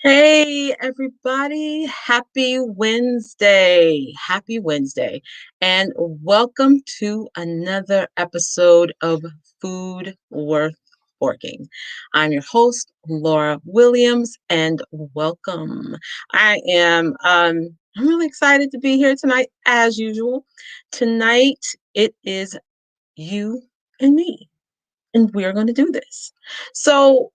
Hey, everybody. Happy Wednesday. Happy Wednesday. And welcome to another episode of Food Worth Forking. I'm your host, Laura Williams, and welcome. I'm really excited to be here tonight, as usual. Tonight, it is you and me, and we're going to do this. So,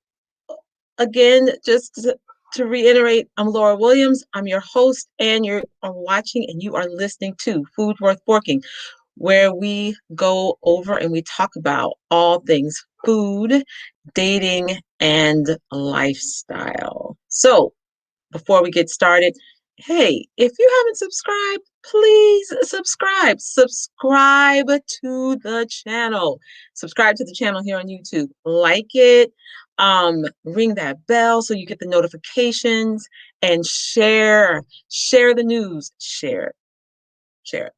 again, just to reiterate, I'm Laura Williams. I'm your host, and you are watching and you are listening to Food Worth Forking, where we go over and we talk about all things food, dating, and lifestyle. So, before we get started, hey, if you haven't subscribed, please subscribe. Subscribe to the channel. Subscribe to the channel here on YouTube. Like it. Ring that bell so you get the notifications and share. Share the news. Share it. Share it.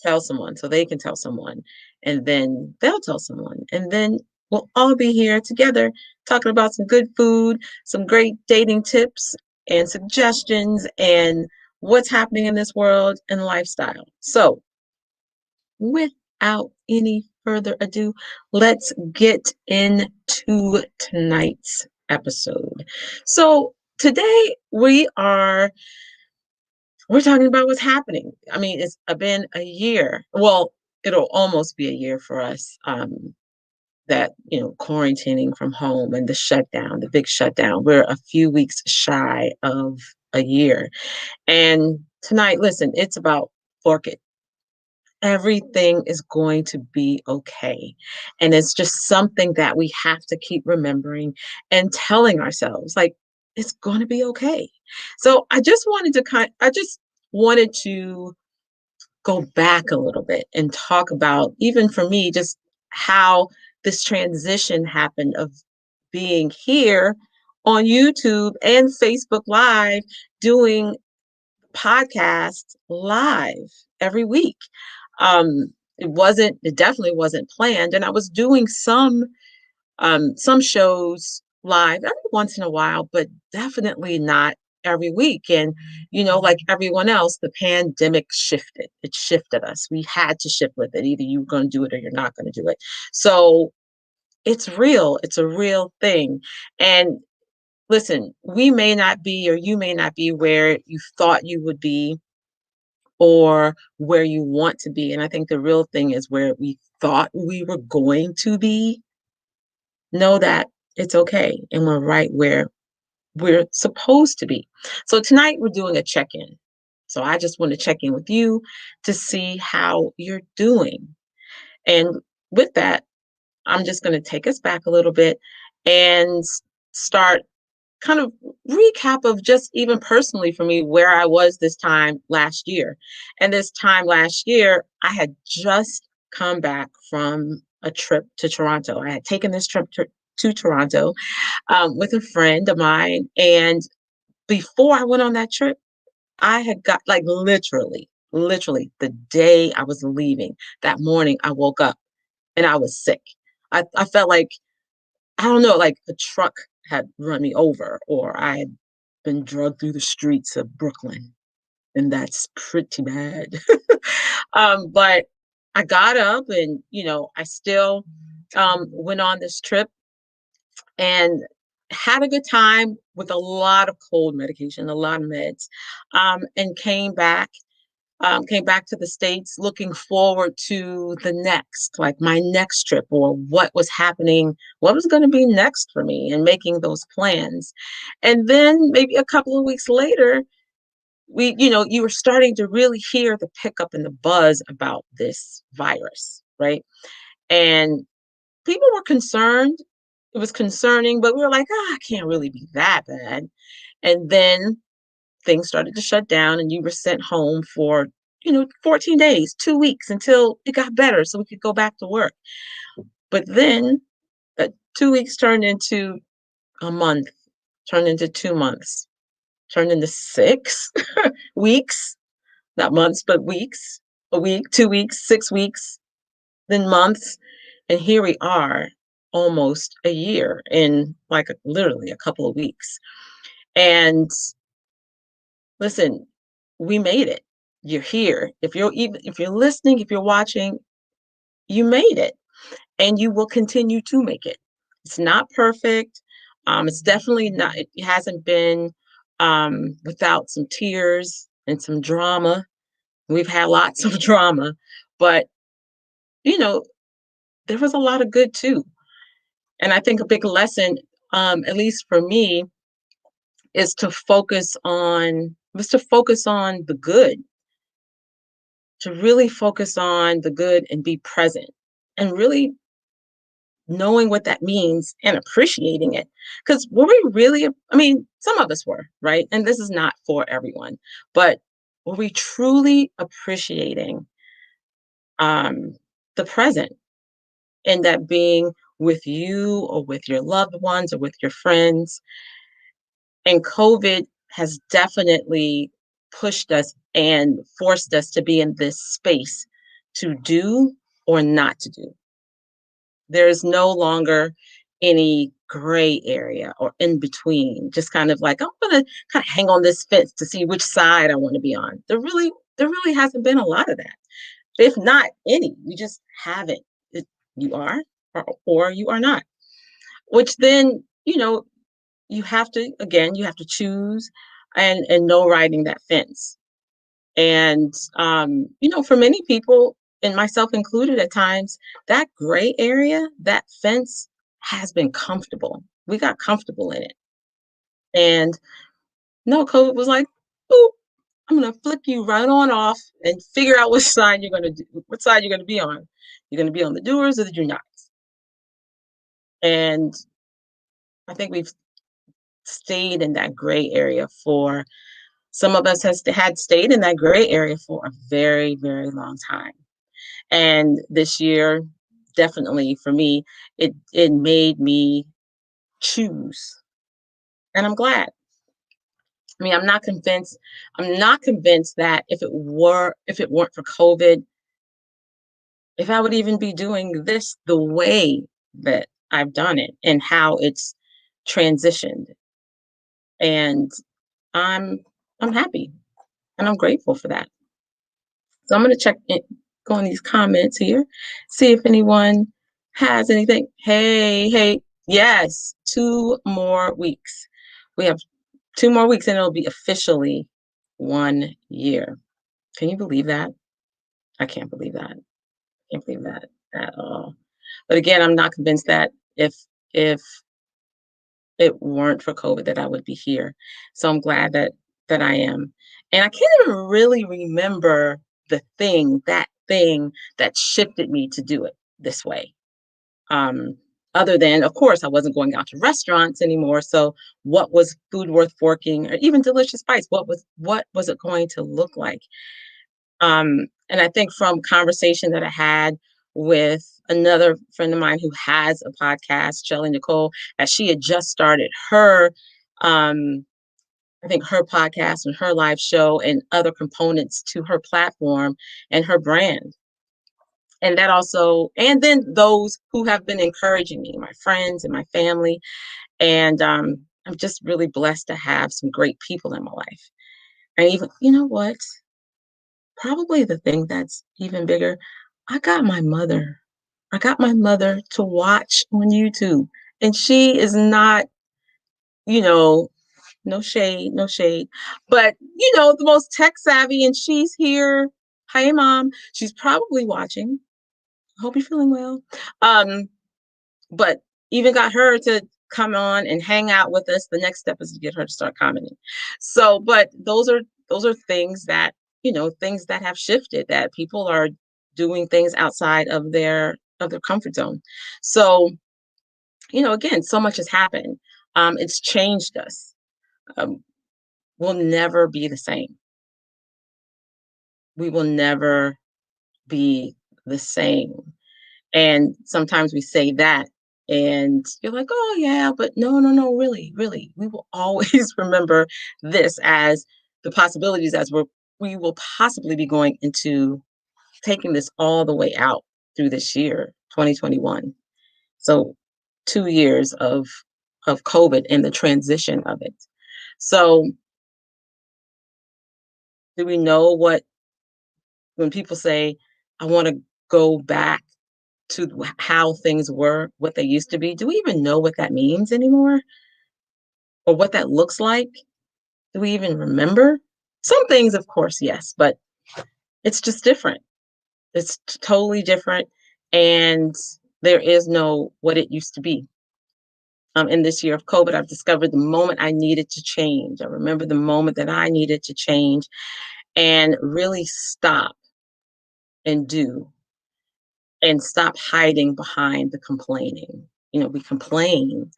Tell someone so they can tell someone. And then they'll tell someone. And then we'll all be here together talking about some good food, some great dating tips and suggestions, and what's happening in this world and lifestyle. So, without any further ado, let's get into tonight's episode. So, today we're talking about what's happening. I mean, it's been a year. Well, it'll almost be a year for us, that, quarantining from home and the shutdown, the big shutdown. We're a few weeks shy of a year. And tonight, listen, it's about fork it. Everything is going to be okay. And it's just something that we have to keep remembering and telling ourselves, like, it's going to be okay. So I just wanted to go back a little bit and talk about, even for me, just how this transition happened of being here on YouTube and Facebook Live, doing podcasts live every week. It definitely wasn't planned. And I was doing some shows live every once in a while, but definitely not every week. And, like everyone else, the pandemic shifted. It shifted us. We had to shift with it. Either you're going to do it or you're not going to do it. So it's real. It's a real thing. And listen, we may not be, or you may not be where you thought you would be or where you want to be. And I think the real thing is where we thought we were going to be. Know that it's okay and we're right where we're supposed to be. So tonight we're doing a check-in. So I just want to check in with you to see how you're doing. And with that, I'm just going to take us back a little bit and start kind of recap of just even personally for me where I was this time last year. And this time last year, I had just come back from a trip to Toronto. I had taken this trip to Toronto, with a friend of mine. And before I went on that trip, I had got, like, literally the day I was leaving, that morning, I woke up and I was sick. I felt like, I don't know, like a truck had run me over, or I had been drugged through the streets of Brooklyn, and that's pretty bad. But I got up and, I still went on this trip and had a good time with a lot of cold medication, a lot of meds, and came back to the States looking forward to the next, like my next trip, or what was happening, what was going to be next for me, and making those plans. And then maybe a couple of weeks later, you were starting to really hear the pickup and the buzz about this virus, right? And people were concerned. It was concerning, but we were like, it can't really be that bad. And then things started to shut down and you were sent home for 14 days, 2 weeks, until it got better so we could go back to work. But then 2 weeks turned into a month, turned into 2 months, turned into 6 weeks, not months, but weeks, a week, 2 weeks, 6 weeks, then months. And here we are, almost a year, in like literally a couple of weeks. And listen, we made it. You're here. If you're listening, if you're watching, you made it and you will continue to make it. It's not perfect. It's definitely not, it hasn't been without some tears and some drama. We've had lots of drama, but you know, there was a lot of good too. And I think a big lesson, at least for me, to focus on the good, to really focus on the good and be present and really knowing what that means and appreciating it. Because were we really, I mean, some of us were, right? And this is not for everyone, but were we truly appreciating um, the present and that being with you or with your loved ones or with your friends? And COVID has definitely pushed us and forced us to be in this space to do or not to do. There's no longer any gray area or in between, just kind of like, I'm gonna kind of hang on this fence to see which side I want to be on. There really hasn't been a lot of that. If not any, you just haven't. You are or you are not. Which then, you have to, again, you have to choose and know riding that fence. And for many people, and myself included at times, that gray area, that fence has been comfortable. We got comfortable in it. And no, COVID was like, "Boop, I'm gonna flick you right on off and figure out which side you're gonna do, what side you're gonna be on. You're gonna be on the doers or the do nots." And I think we've stayed in that gray area for some of us has had stayed in that gray area for a very, very long time. And this year, definitely for me, it made me choose. And I'm glad. I mean, I'm not convinced that if it weren't for COVID, if I would even be doing this the way that I've done it and how it's transitioned. And I'm I'm happy and I'm grateful for that. So I'm gonna go on these comments here, see if anyone has anything. Hey, hey, yes, 2 more weeks. We have 2 more weeks and it'll be officially 1 year. Can you believe that? I can't believe that. Can't believe that at all. But again, I'm not convinced that if it weren't for COVID that I would be here. So I'm glad that I am. And I can't even really remember that thing that shifted me to do it this way. Um, Other than, of course, I wasn't going out to restaurants anymore. So what was food worth forking or even delicious bites? What was it going to look like? And I think from conversation that I had with another friend of mine who has a podcast, Shelly Nicole, as she had just started um, I think her podcast and her live show and other components to her platform and her brand. And that also, and then those who have been encouraging me, my friends and my family. And I'm just really blessed to have some great people in my life. And even, you know what? Probably the thing that's even bigger, I got my mother. I got my mother to watch on YouTube. And she is not, you know, no shade, no shade, but the most tech savvy, and she's here. Hi, mom. She's probably watching. I hope you're feeling well. Um, but even got her to come on and hang out with us. The next step is to get her to start commenting. So, but those are things that things that have shifted. That people are doing things outside of their comfort zone. So, again, so much has happened. It's changed us. Um, we'll never be the same. We will never be the same. And sometimes we say that, and you're like, "Oh, yeah," but no, no, no, really, really, we will always remember this as the possibilities as we will possibly be going into taking this all the way out through this year, 2021. So 2 years of COVID and the transition of it. So, do we know what when people say, "I wanna go back to how things were, what they used to be," do we even know what that means anymore or what that looks like? Do we even remember? Some things, of course, yes, but it's just different. It's totally different, and there is no what it used to be. In this year of COVID, I've discovered the moment I needed to change. I remember the moment that I needed to change and really stop and do and stop hiding behind the complaining. We complain,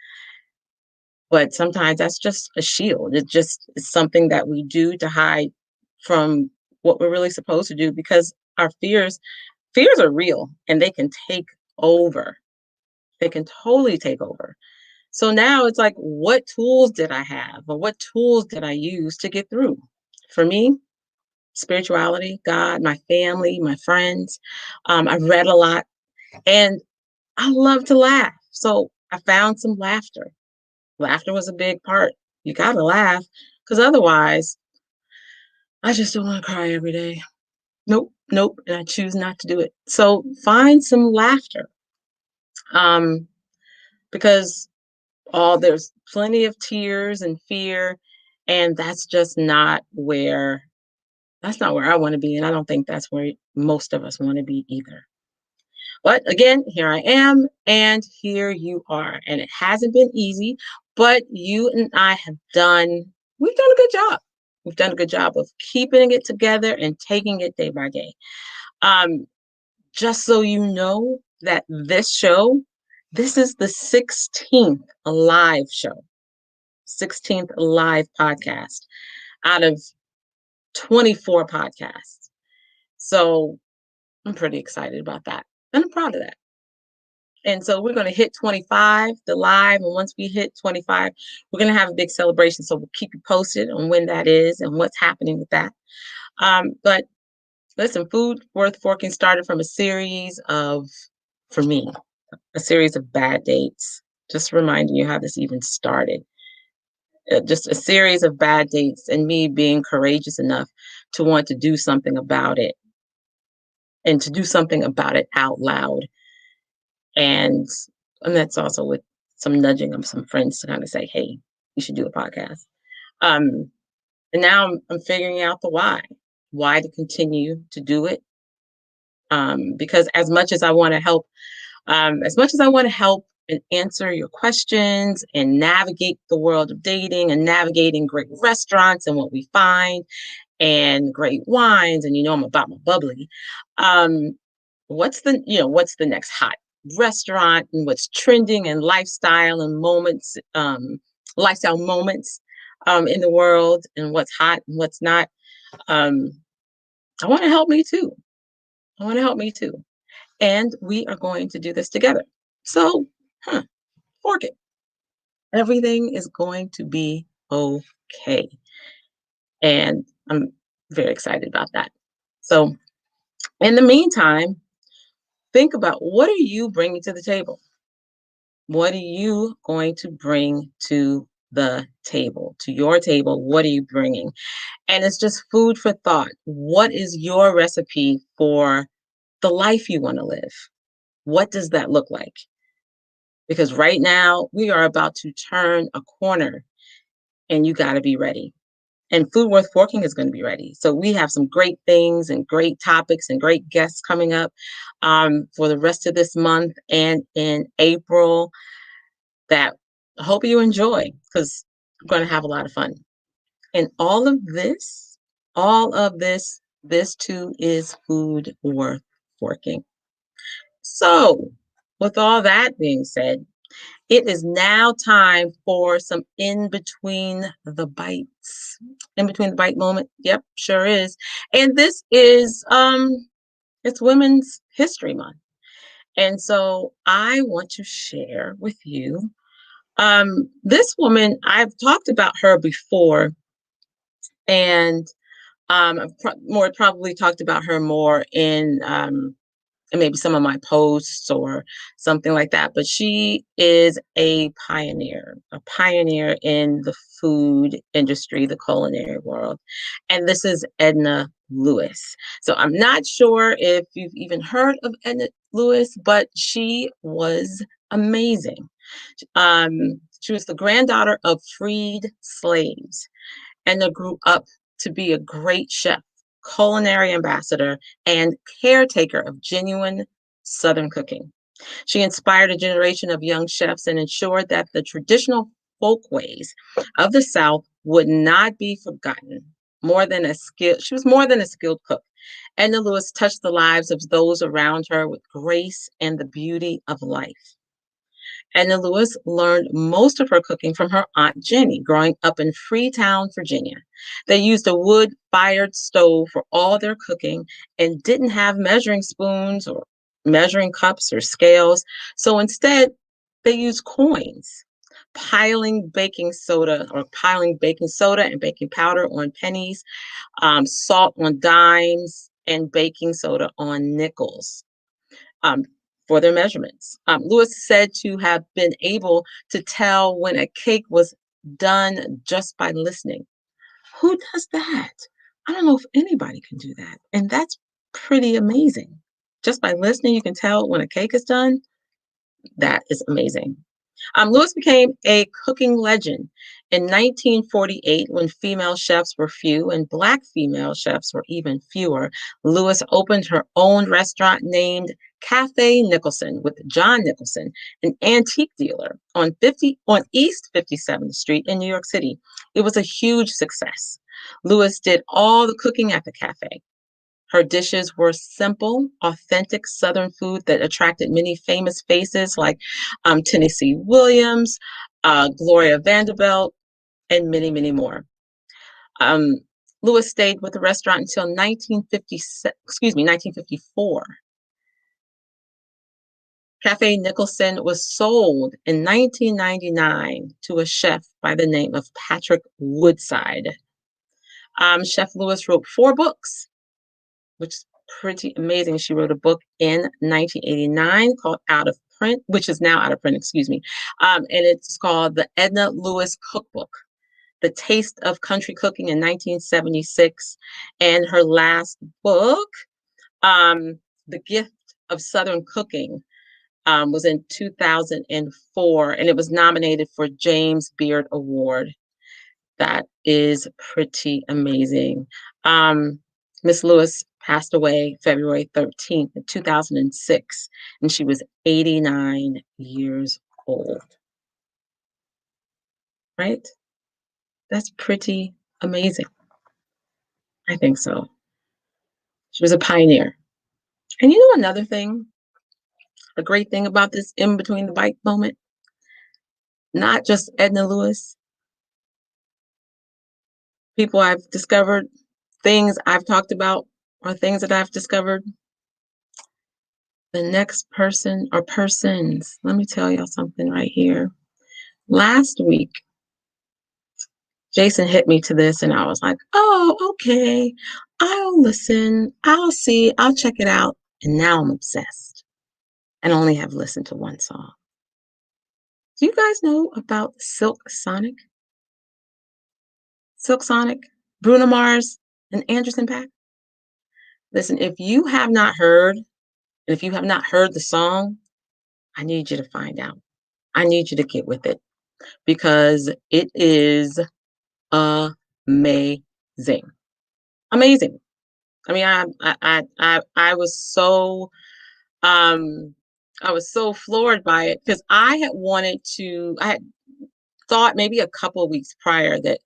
but sometimes that's just a shield. It just is something that we do to hide from what we're really supposed to do because our fears are real and they can take over. They can totally take over. So now it's like, what tools did I have or what tools did I use to get through? For me, spirituality, God, my family, my friends. I've read a lot and I love to laugh. So I found some laughter. Laughter was a big part. You got to laugh because otherwise, I just don't want to cry every day. Nope, nope. And I choose not to do it. So find some laughter um, because there's plenty of tears and fear. And that's not where I want to be. And I don't think that's where most of us want to be either. But again, here I am, and here you are. And it hasn't been easy, but you and I we've done a good job. We've done a good job of keeping it together and taking it day by day. Um, just so you know that this is the 16th live show, 16th live podcast out of 24 podcasts. So I'm pretty excited about that. And I'm proud of that. And so we're going to hit 25, the live. And once we hit 25, we're going to have a big celebration. So we'll keep you posted on when that is and what's happening with that. But listen, Food Worth Forking started from for me, a series of bad dates. Just reminding you how this even started. Just a series of bad dates and me being courageous enough to want to do something about it and to do something about it out loud. And that's also with some nudging of some friends to kind of say, hey, you should do a podcast. Um, and now I'm figuring out the why to continue to do it. Because as much as I want to help, and answer your questions and navigate the world of dating and navigating great restaurants and what we find and great wines, and I'm about my bubbly. What's the next hot restaurant and what's trending and lifestyle moments in the world and what's hot and what's not. Um, I want to help me too. I want to help me too. And we are going to do this together. So, fork it. Everything is going to be okay. And I'm very excited about that. So, in the meantime, think about what are you bringing to the table? What are you going to bring to the table, to your table? What are you bringing? And it's just food for thought. What is your recipe for the life you want to live? What does that look like? Because right now we are about to turn a corner and you got to be ready. And Food Worth Forking is going to be ready. So we have some great things and great topics and great guests coming up for the rest of this month and in April that I hope you enjoy because we're going to have a lot of fun. And all of this too is food worth forking. So, with all that being said, it is now time for some in between the bites. In between the bite moment. Yep, sure is. And this is it's Women's History Month. And so I want to share with you this woman. I've talked about her before, and I've probably talked about her more and maybe some of my posts or something like that. But she is a pioneer in the food industry, the culinary world. And this is Edna Lewis. So I'm not sure if you've even heard of Edna Lewis, but she was amazing. She was the granddaughter of freed slaves and grew up to be a great chef, culinary ambassador, and caretaker of genuine Southern cooking. She inspired a generation of young chefs and ensured that the traditional folkways of the South would not be forgotten. She was more than a skilled cook. Edna Lewis touched the lives of those around her with grace and the beauty of life. Edna Lewis learned most of her cooking from her Aunt Jenny growing up in Freetown, Virginia. They used a wood fired stove for all their cooking and didn't have measuring spoons or measuring cups or scales. So instead, they used coins, piling baking soda and baking powder on pennies, salt on dimes, and baking soda on nickels. Um, for their measurements. Lewis said to have been able to tell when a cake was done just by listening. Who does that? I don't know if anybody can do that. And that's pretty amazing. Just by listening, you can tell when a cake is done. That is amazing. Lewis became a cooking legend in 1948 when female chefs were few and Black female chefs were even fewer. Lewis opened her own restaurant named Cafe Nicholson with John Nicholson, an antique dealer on East 57th Street in New York City. It was a huge success. Lewis did all the cooking at the cafe. Her dishes were simple, authentic Southern food that attracted many famous faces like Tennessee Williams, Gloria Vanderbilt, and many, many more. Um, Lewis stayed with the restaurant until 1954. Cafe Nicholson was sold in 1999 to a chef by the name of Patrick Woodside. Chef Lewis wrote 4 books, which is pretty amazing. She wrote a book in 1989 called Out of Print, which is now out of print, excuse me. And it's called the Edna Lewis Cookbook, The Taste of Country Cooking in 1976. And her last book, The Gift of Southern Cooking, was in 2004, and it was nominated for James Beard Award. That is pretty amazing. Miss Lewis passed away February 13th, 2006, and she was 89 years old. Right? That's pretty amazing. I think so. She was a pioneer. And you know another thing, a great thing about this in between the bike moment, not just Edna Lewis, people I've discovered, things I've talked about, or things that I've discovered. The next person or persons, let me tell y'all something right here. Last week, Jason hit me to this, and I was like, oh, okay, I'll listen, I'll see, I'll check it out. And now I'm obsessed and only have listened to one song. Do you guys know about Silk Sonic? Silk Sonic, Bruno Mars, and Anderson .Paak? Listen, if you have not heard, and if you have not heard the song, I need you to find out. I need you to get with it because it is amazing. Amazing. I mean, I was so I was so floored by it because I had thought maybe a couple of weeks prior that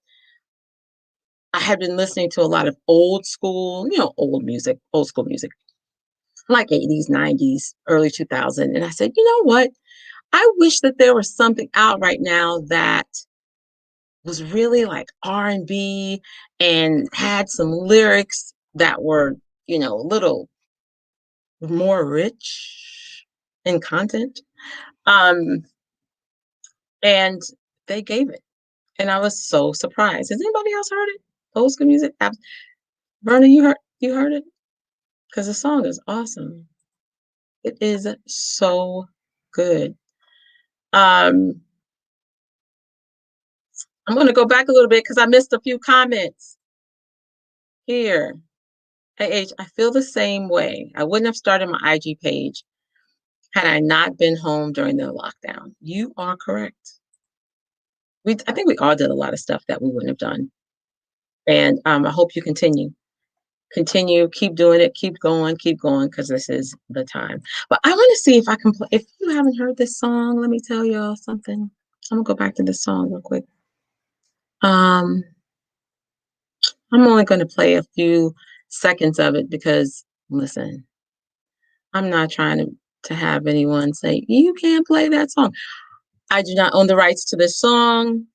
I had been listening to a lot of old school, old school music, like 80s, 90s, early 2000. And I said, you know what? I wish that there was something out right now that was really like R&B and had some lyrics that were, a little more rich in content. Um, and they gave it. And I was so surprised. Has anybody else heard it? Old school music? Verna, you heard it? Because the song is awesome. It is so good. Um, I'm gonna go back a little bit because I missed a few comments here. Hey H, I feel the same way. I wouldn't have started my IG page had I not been home during the lockdown. You are correct. I think we all did a lot of stuff that we wouldn't have done. And I hope you continue, keep doing it, keep going, because this is the time. But I want to see if I can play. If you haven't heard this song, let me tell y'all something. I'm gonna go back to this song real quick. Um, I'm only gonna play a few seconds of it because listen, I'm not trying to have anyone say you can't play that song. I do not own the rights to this song.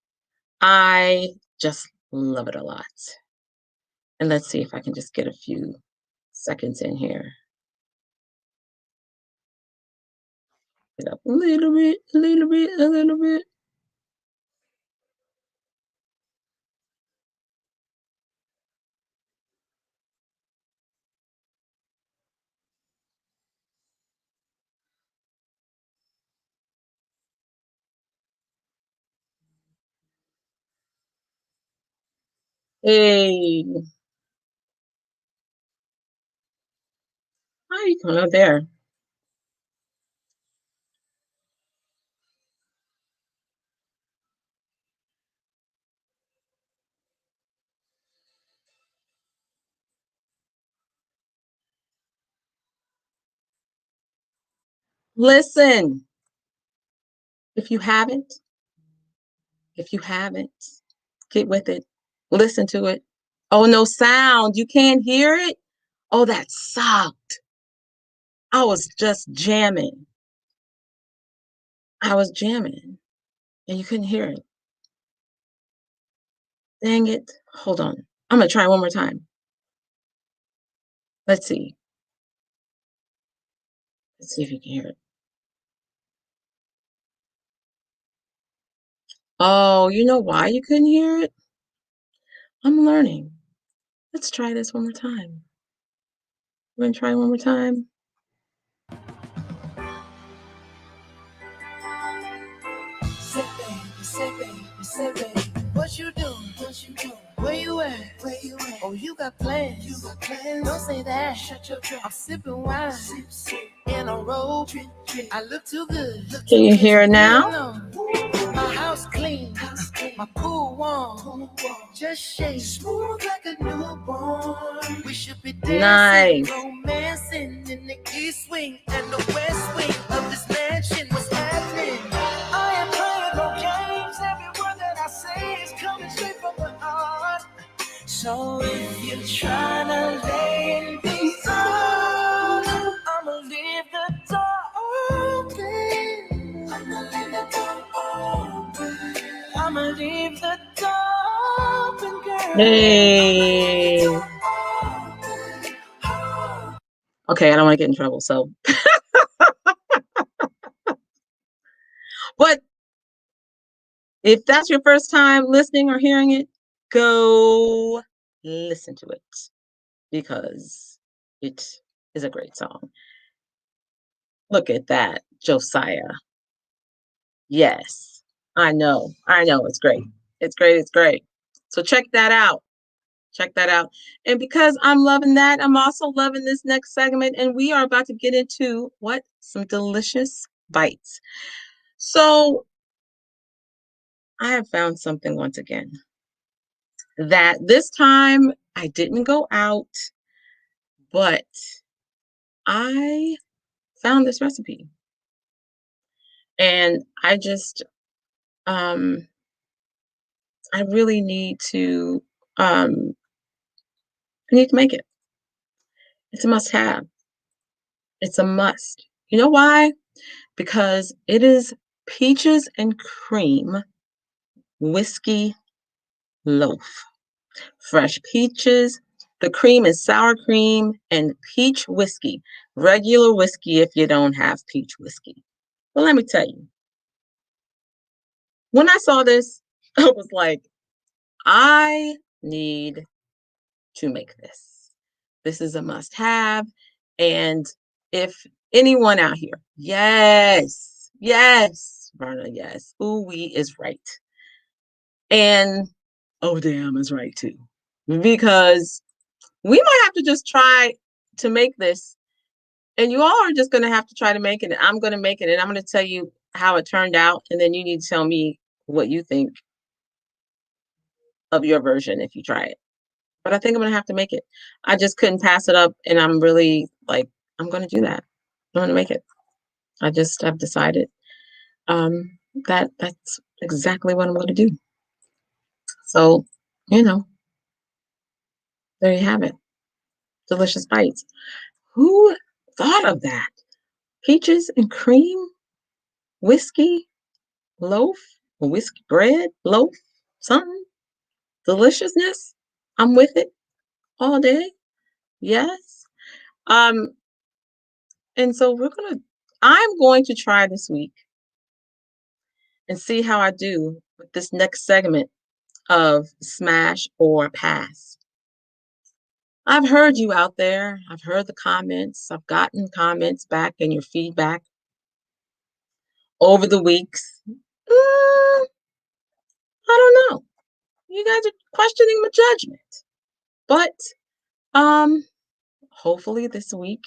I just love it a lot. And let's see if I can just get a few seconds in here. Get up a little bit, a little bit, a little bit. Hey, how are you coming up there? Listen, if you haven't, if you haven't, get with it. Listen to it. Oh, no sound. You can't hear it? Oh, that sucked. I was just jamming. I was jamming and you couldn't hear it. Dang it. Hold on. I'm going to try one more time. Let's see. Let's see if you can hear it. Oh, you know why you couldn't hear it? I'm learning. Let's try this one more time. We're going to try one more time. Say baby, what you doing? What you doing? Where you at? Where you at? Oh, you got plans. You got plans. Don't say that. Shut your trap. I'm sipping wine. Sip. In a robe. I look too good. Can you hear it now? My house clean. My pool warm. Just shake. Smooth like a newborn. We should be dancing. Nice. Romancing in the east wing and the west wing of this mansion. What's happening? I am playing no games. Every word that I say is coming straight from the heart. So if you're trying to lay in these arms, I'ma leave the door open. I'ma leave the door open. I'ma leave the door open, girl. Hey. Okay, I don't want to get in trouble, so. But if that's your first time listening or hearing it, go listen to it because it is a great song. Look at that, Josiah. Yes, I know. It's great. It's great. It's great. So check that out. Check that out. And because I'm loving that, I'm also loving this next segment. And we are about to get into what? Some delicious bites. So I have found something once again that this time I didn't go out, but I found this recipe. And um I really I need to make it. It's a must have. It's a must. You know why? Because it is peaches and cream whiskey loaf. Fresh peaches. The cream is sour cream and peach whiskey. Regular whiskey if you don't have peach whiskey. But let me tell you, when I saw this, I was like, I need to make this. This is a must have. And if Anyone out here? Yes. Yes. Verna, yes. Ooh, we is right. And oh damn is right too. Because we might have to just try to make this. And you all are just gonna have to try to make it. And I'm gonna make it and I'm gonna tell you how it turned out. And then you need to tell me what you think of your version if you try it. But I think I'm gonna have to make it. I just couldn't pass it up. And I'm really like, I'm gonna do that. I'm gonna make it. I just have decided that that's exactly what I'm gonna do. So, you know, there you have it. Delicious bites. Who thought of that? Peaches and cream, whiskey, loaf, whiskey bread, loaf, something, deliciousness. I'm with it all day. Yes. Um, and so I'm going to try this week and see how I do with this next segment of smash or pass. I've heard you out there. I've heard the comments. I've gotten comments back and your feedback over the weeks. I don't know. You guys are questioning my judgment. But um hopefully this week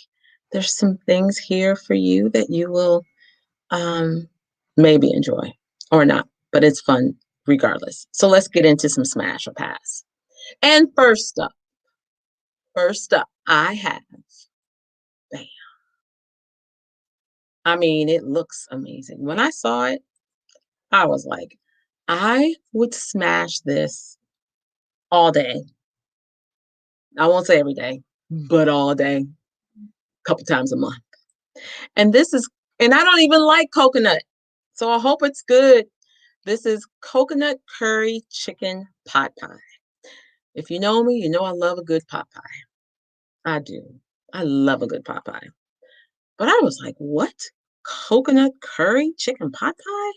there's some things here for you that you will um maybe enjoy or not, but it's fun regardless. So let's get into some smash or pass. And first up, I have bam. I mean, it looks amazing. When I saw it, I was like, I would smash this all day. I won't say every day, but all day, a couple times a month. And and I don't even like coconut. So I hope it's good. This is coconut curry chicken pot pie. If you know me, you know I love a good pot pie. I do. I love a good pot pie. But I was like, what? Coconut curry chicken pot pie?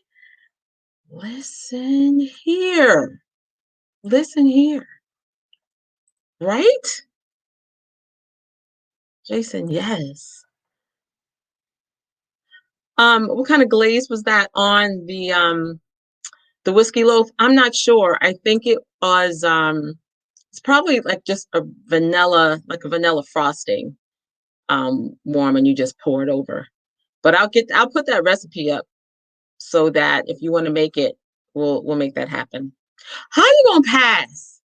Listen here. Listen here. Right? Jason, yes. What kind of glaze was that on the whiskey loaf? I'm not sure. I think it was it's probably like just a vanilla, like a vanilla frosting, warm and you just pour it over. But I'll put that recipe up so that if you want to make it, we'll make that happen. How you gonna pass?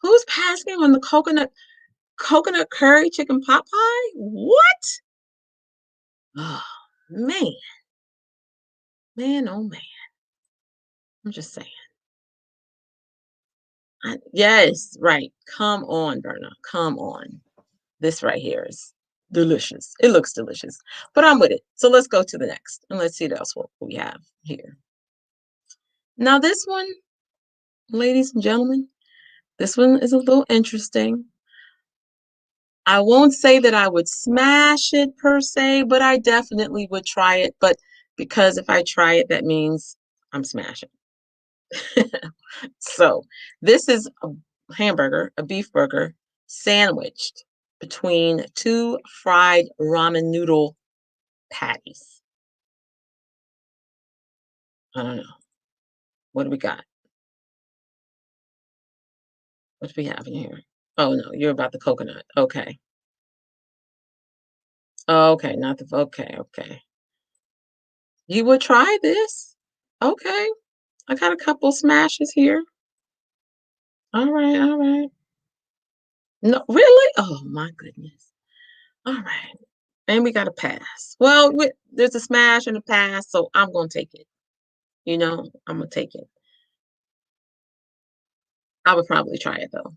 Who's passing on the coconut curry chicken pot pie? What? Oh man, man, oh man. I'm just saying. Yes, right. Come on, Berna. Come on. This right here is delicious. It looks delicious, but I'm with it. So let's go to the next and let's see what else what we have here. Now, this one, ladies and gentlemen, this one is a little interesting. I won't say that I would smash it per se, but I definitely would try it. But because if I try it, that means I'm smashing. So this is a hamburger, a beef burger, sandwiched between two fried ramen noodle patties. I don't know. What do we got? What do we have in here? Oh no, you're about the coconut. Okay. Okay, not the okay. You would try this? Okay. I got a couple smashes here. All right, all right. No, really? Oh my goodness. All right. And we got a pass. Well, there's a smash and a pass, so I'm gonna take it. I'm gonna take it. I would probably try it though.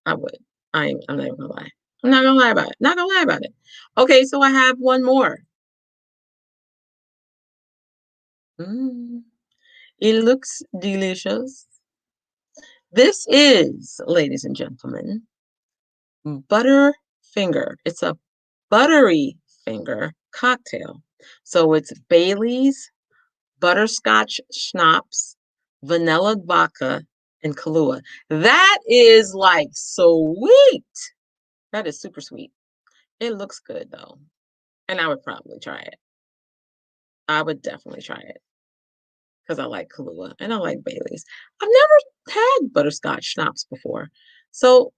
I would. I'm not even gonna lie. I'm not gonna lie about it. Not gonna lie about it. Okay, so I have one more. Mm, it looks delicious. This is, ladies and gentlemen, Butterfinger. It's a buttery finger cocktail. So it's Bailey's, butterscotch schnapps, vanilla vodka, and Kahlua. That is like sweet. That is super sweet. It looks good though, and I would probably try it. I would definitely try it because I like Kahlua and I like Bailey's. I've never had butterscotch schnapps before, so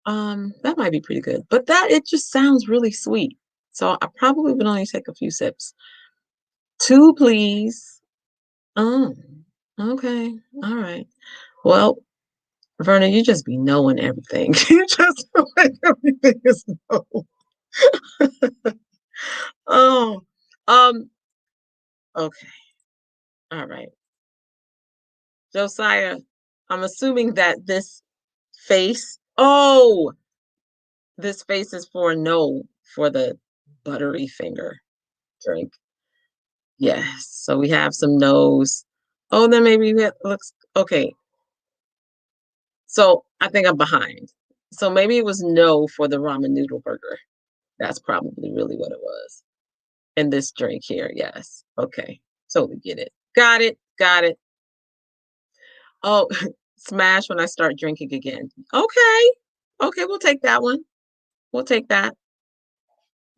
that might be pretty good. But that it just sounds really sweet, so I probably would only take a few sips. Two, please. Oh, okay, all right. Well, Verna, you just be knowing everything. You just feel like everything is no. Oh, um, okay, all right. Josiah, I'm assuming that this face, oh, this face is for no for the buttery finger drink. Yes. So we have some no's. Oh, then maybe it looks okay. So I think I'm behind. So maybe it was no for the ramen noodle burger. That's probably really what it was. And this drink here, yes. Okay. Totally get it. Got it. Got it. Oh, smash when I start drinking again. Okay. Okay, we'll take that one. We'll take that.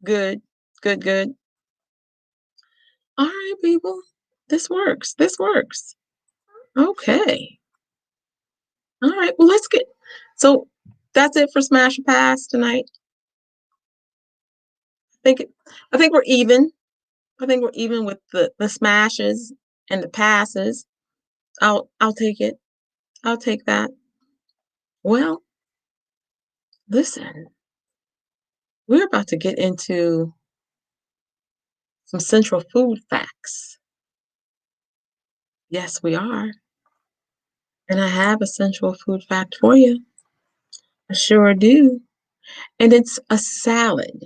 Good. Good, good. All right, people. This works. This works. Okay. All right. Well, let's get so that's it for Smash or Pass tonight. I think it, I think we're even. I think we're even with the smashes and the passes. I'll take it. I'll take that. Well, listen, we're about to get into some central food facts. Yes, we are. And I have a central food fact for you. I sure do. And it's a salad.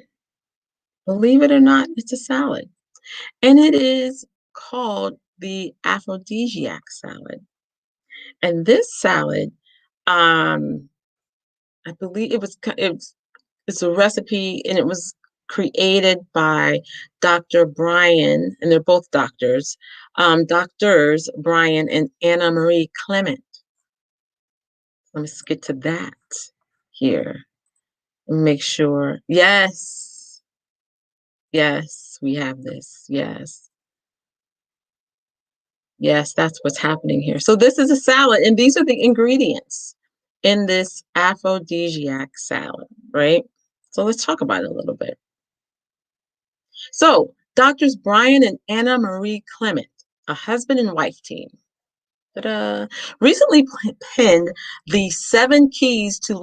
Believe it or not, it's a salad. And it is called the Aphrodisiac Salad. And this salad, um, I believe it's a recipe and it was created by Dr. Brian, and they're both doctors, doctors Brian and Anna Marie Clement. Let me just get to that here and make sure. Yes, yes, we have this. Yes, yes, that's what's happening here. So this is a salad, and these are the ingredients in this aphrodisiac salad, right? So let's talk about it a little bit. So doctors Brian and Anna Marie Clement, a husband and wife team, ta-da, recently penned the seven keys to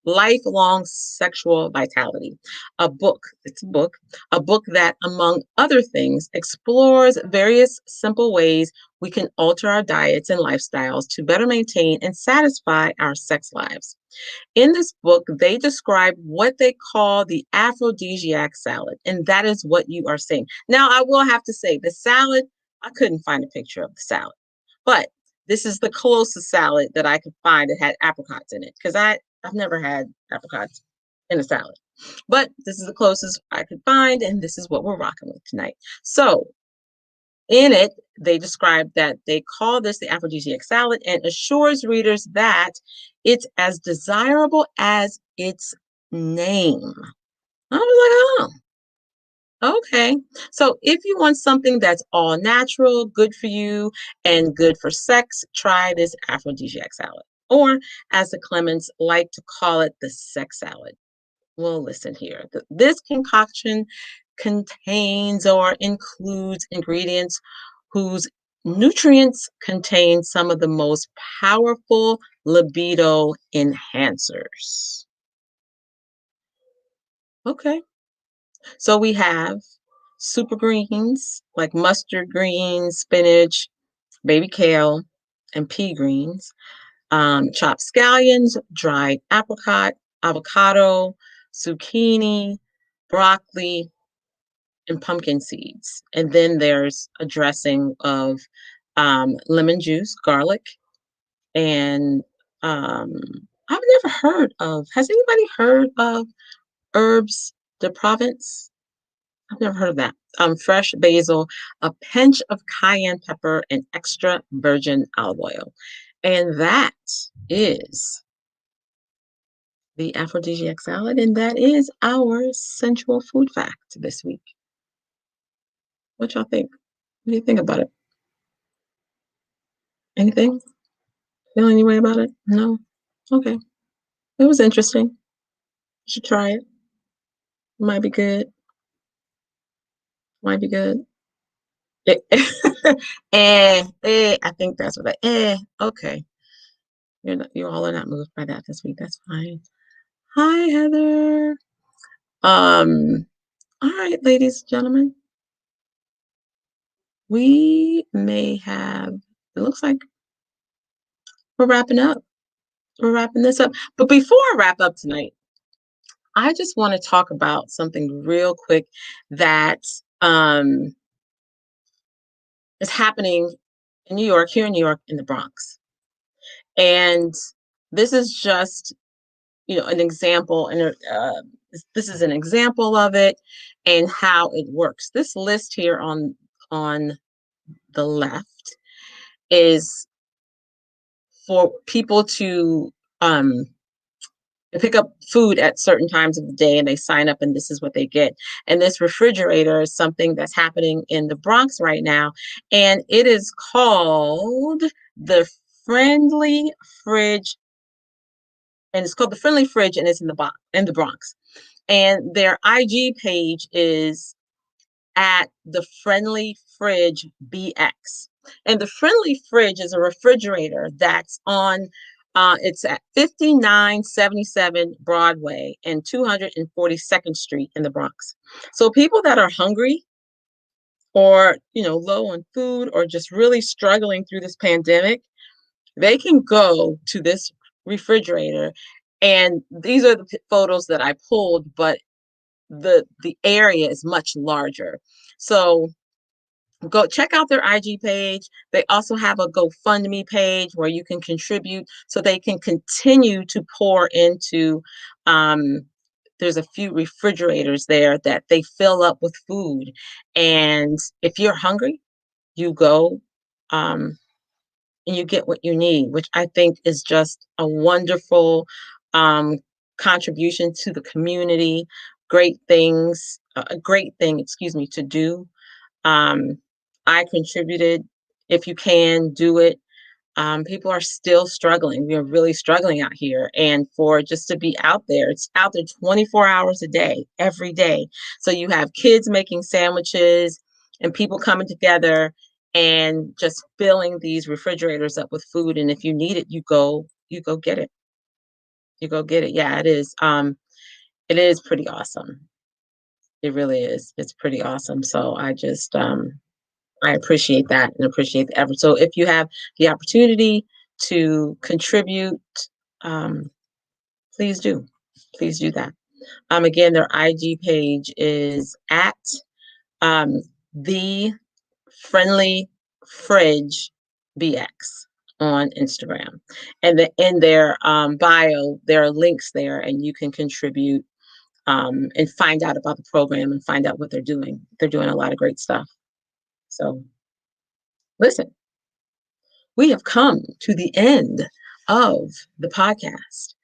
lifelong sexual vitality, a book. It's a book that, among other things, explores various simple ways we can alter our diets and lifestyles to better maintain and satisfy our sex lives. In this book, they describe what they call the aphrodisiac salad, and that is what you are seeing. Now, I will have to say the salad, I couldn't find a picture of the salad, but this is the closest salad that I could find that had apricots in it because I've never had apricots in a salad. But this is the closest I could find, and this is what we're rocking with tonight. So, in it, they describe that they call this the aphrodisiac salad and assures readers that it's as desirable as its name. I was like, oh, okay. So if you want something that's all natural, good for you, and good for sex, try this aphrodisiac salad. Or, as the Clemens like to call it, the sex salad. Well, listen here. This concoction contains or includes ingredients whose nutrients contain some of the most powerful libido enhancers. Okay. So we have super greens like mustard greens, spinach, baby kale, and pea greens, chopped scallions, dried apricot, avocado, zucchini, broccoli, and pumpkin seeds. And then there's a dressing of lemon juice, garlic, and um, I've never heard of. Has anybody heard of herbs de Provence? I've never heard of that. Fresh basil, a pinch of cayenne pepper, and extra virgin olive oil. And that is the Aphrodisiac Salad, and that is our sensual food fact this week. What y'all think? What do you think about it? Anything? Feel any way about it? No? Okay. It was interesting. You should try it. Might be good. Might be good. Eh, I think that's what okay. You all are not moved by that this week. That's fine. Hi, Heather. All right, ladies and gentlemen, we may have, it looks like we're wrapping up. We're wrapping this up. But before I wrap up tonight, I just want to talk about something real quick that um, is happening in New York, here in New York, in the Bronx. And this is just, an example, and this is an example of it and how it works. This list here on the left is for people to pick up food at certain times of the day, and they sign up and this is what they get. And this refrigerator is something that's happening in the Bronx right now, and it is called the Friendly Fridge, and it's called the Friendly Fridge, and it's in the Bronx. And their IG page is at the Friendly Fridge BX. And the Friendly Fridge is a refrigerator that's on, it's at 5977 Broadway and 242nd Street in the Bronx. So people that are hungry or, low on food or just really struggling through this pandemic, they can go to this refrigerator. And these are the photos that I pulled, but the area is much larger. So go check out their IG page. They also have a GoFundMe page where you can contribute so they can continue to pour into, there's a few refrigerators there that they fill up with food. And if you're hungry, you go, and you get what you need, which I think is just a wonderful contribution to the community. Great things, a great thing, excuse me, to do. Um, I contributed. If you can, do it. People are still struggling. We are really struggling out here. And for just to be out there, it's out there 24 hours a day, every day. So you have kids making sandwiches and people coming together and just filling these refrigerators up with food. And if you need it, you go get it. You go get it. Yeah, it is. It is pretty awesome. It really is. It's pretty awesome. So I appreciate that and appreciate the effort. So if you have the opportunity to contribute, um, please do. Please do that. Again, their IG page is at um, the Friendly Fridge BX on Instagram. And in their bio, there are links there, and you can contribute and find out about the program and find out what they're doing. They're doing a lot of great stuff. So listen, we have come to the end of the podcast.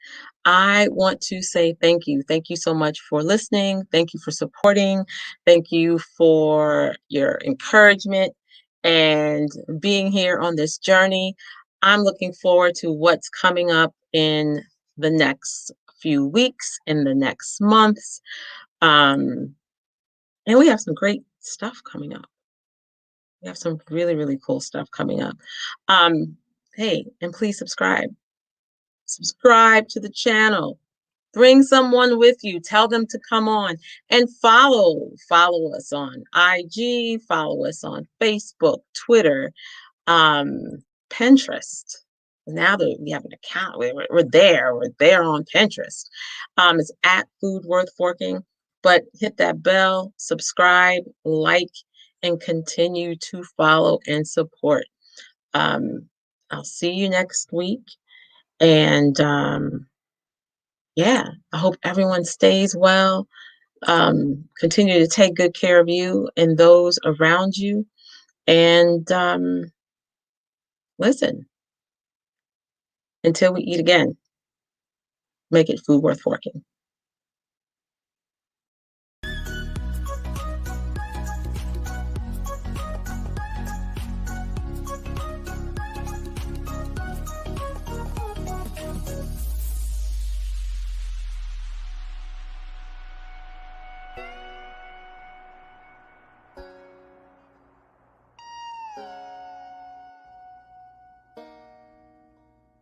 I want to say thank you. Thank you so much for listening. Thank you for supporting. Thank you for your encouragement and being here on this journey. I'm looking forward to what's coming up in the next few weeks, in the next months. And we have some great stuff coming up. We have some really, really cool stuff coming up. Hey, and please subscribe. Subscribe to the channel. Bring someone with you. Tell them to come on and follow us on IG, follow us on Facebook, Twitter, Pinterest. Now that we have an account, we're there. We're there on Pinterest. It's at Food Worth Forking. But hit that bell, subscribe, like, and continue to follow and support. I'll see you next week. And yeah, I hope everyone stays well. Continue to take good care of you and those around you. And listen, until we eat again, make it food worth working.